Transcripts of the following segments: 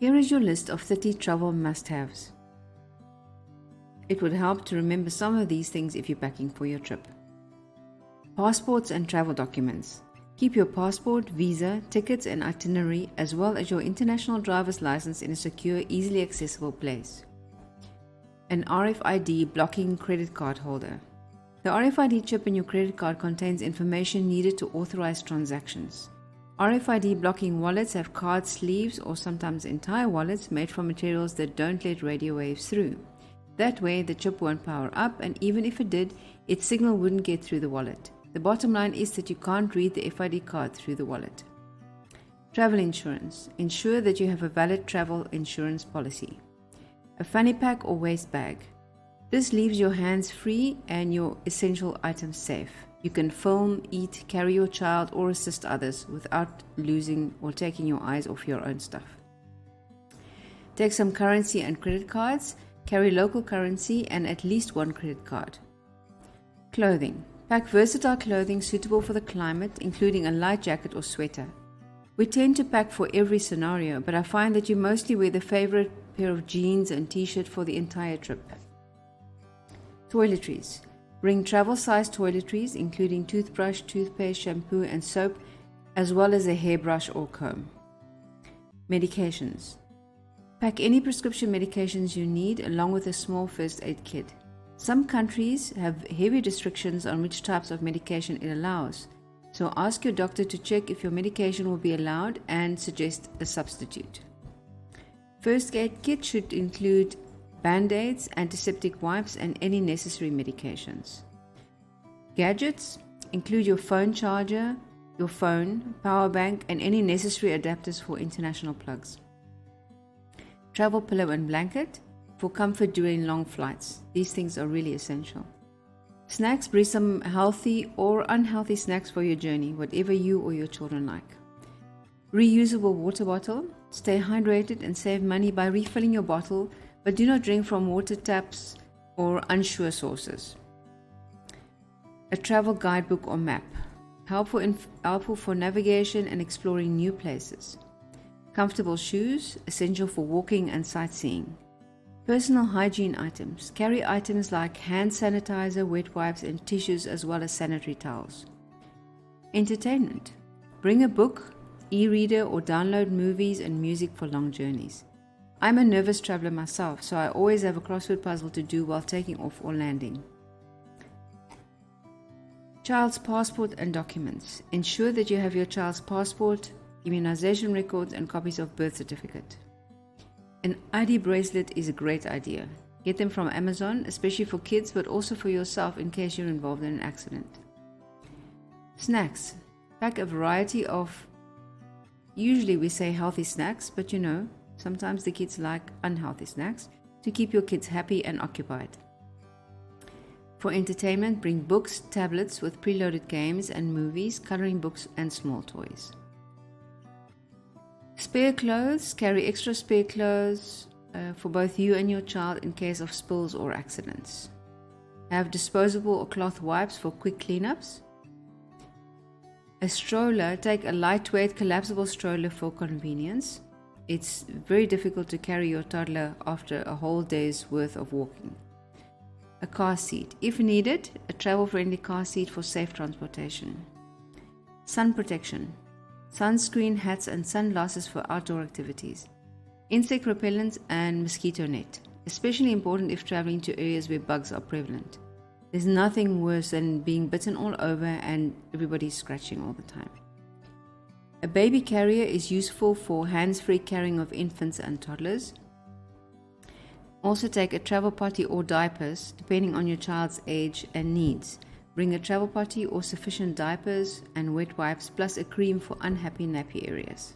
Here is your list of 30 travel must-haves. It would help to remember some of these things if you're packing for your trip. Passports and travel documents. Keep your passport, visa, tickets and itinerary as well as your international driver's license in a secure, easily accessible place. An RFID blocking credit card holder. The RFID chip in your credit card contains information needed to authorize transactions. RFID blocking wallets have card sleeves or sometimes entire wallets made from materials that don't let radio waves through. That way the chip won't power up, and even if it did, its signal wouldn't get through the wallet. The bottom line is that you can't read the FID card through the wallet. Travel insurance. Ensure that you have a valid travel insurance policy. A FannyPack or waist bag. This leaves your hands free and your essential items safe. You can film, eat, carry your child or assist others without losing or taking your eyes off your own stuff. Take some currency and credit cards. Carry local currency and at least one credit card. Clothing. Pack versatile clothing suitable for the climate, including a light jacket or sweater. We tend to pack for every scenario, but I find that you mostly wear the favorite pair of jeans and t-shirt for the entire trip. Toiletries. Bring travel-sized toiletries, including toothbrush, toothpaste, shampoo, and soap, as well as a hairbrush or comb. Medications. Pack any prescription medications you need, along with a small first aid kit. Some countries have heavy restrictions on which types of medication it allows, so ask your doctor to check if your medication will be allowed and suggest a substitute. First aid kit should include Band-Aids, antiseptic wipes, and any necessary medications. Gadgets include your phone charger, your phone, power bank, and any necessary adapters for international plugs. Travel pillow and blanket for comfort during long flights. These things are really essential. Snacks. Bring some healthy or unhealthy snacks for your journey, whatever you or your children like. Reusable water bottle. Stay hydrated and save money by refilling your bottle, but do not drink from water taps or unsure sources. A travel guidebook or map, helpful for navigation and exploring new places. Comfortable shoes, essential for walking and sightseeing. Personal hygiene items. Carry items like hand sanitizer, wet wipes, and tissues, as well as sanitary towels. Entertainment. Bring a book, e-reader, or download movies and music for long journeys. I'm a nervous traveler myself, so I always have a crossword puzzle to do while taking off or landing. Child's passport and documents. Ensure that you have your child's passport, immunization records, and copies of birth certificate. An ID bracelet is a great idea. Get them from Amazon, especially for kids, but also for yourself in case you're involved in an accident. Snacks. Pack a variety of, usually we say healthy snacks, but sometimes the kids like unhealthy snacks to keep your kids happy and occupied. For entertainment, bring books, tablets with preloaded games and movies, coloring books, and small toys. Spare clothes. Carry extra spare clothes for both you and your child in case of spills or accidents. Have disposable or cloth wipes for quick cleanups. A stroller. Take a lightweight collapsible stroller for convenience. It's very difficult to carry your toddler after a whole day's worth of walking. A car seat. If needed, a travel-friendly car seat for safe transportation. Sun protection. Sunscreen, hats, and sunglasses for outdoor activities. Insect repellent and mosquito net, especially important if traveling to areas where bugs are prevalent. There's nothing worse than being bitten all over and everybody's scratching all the time. A baby carrier is useful for hands-free carrying of infants and toddlers. Also take a travel potty or diapers, depending on your child's age and needs. Bring a travel potty or sufficient diapers and wet wipes, plus a cream for unhappy nappy areas.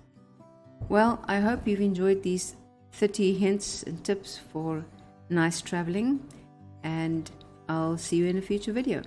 Well, I hope you've enjoyed these 30 hints and tips for nice traveling, and I'll see you in a future video.